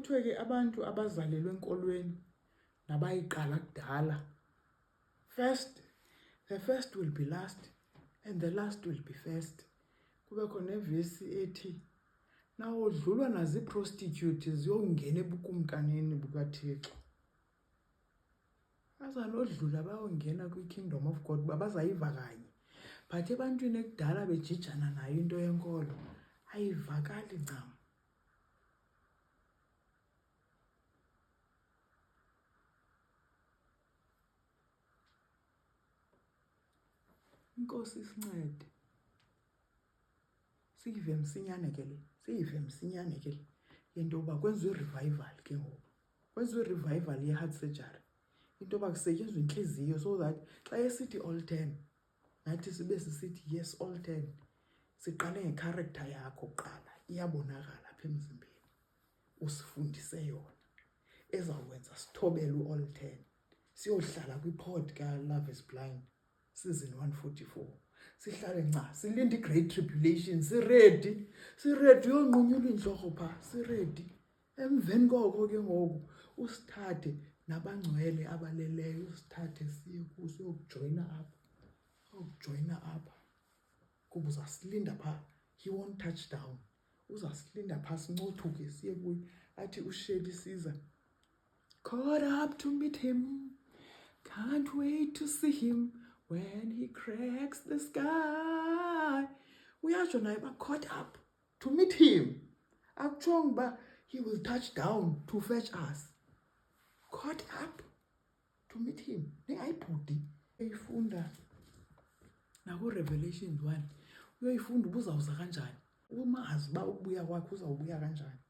kuthiwe ke abantu abazalelwe enkolweni nabayiqala kudala, the first will be last and the last will be first. Kube khona evesi ethi nawudlulwa nazi-prostitute ziyongena ebukumkanini bukaThixo. Bazanodlula bayongena kwi-kingdom of God bazayiva kanye. But ebantwini ekudala bejijana nayo into yenkolo ayivakali ncam. Inkosi isincede. Siyive msinyane ke le into yoba kwenziwe i-revival ke ngoku. Kwenziwe i-revival ye-heart surgery. Into yoba kusetyenzwe intliziyo so that xa esithi all 10 nathi sibe sisithi yes all 10. Siqale ngecharacter yakho kuqala iyabonakala apha emzimbeni. Usifundise yona ezawukwenza sithobele u-all 10. Siyohlala kwi-pod ka-Love is Blind season 144. Sihlale nca silinde i-great tribulation ready uyonqunyula inhloko pha ready. Emveni koko ke ngoku usithathe nabangcwele abaleleyo usithathe siye kuso ukujoyina apha kuba uzasilinda pha. He won't touch down. Uzasilinda pha sincothuke siye kuye athi uShelly Siza, caught up to meet him, can't wait to see him when he cracks the sky. Uyatsho naye ba caught up to meet him. Akutshongo ba he will touch down to fetch us. Caught up to meet him. Ayibhudi uyifunda naku-Revelations 1. Uyoyifunda uba uzawuza kanjani. Umazi uba ukubuya kwakhe uzawubuya kanjani.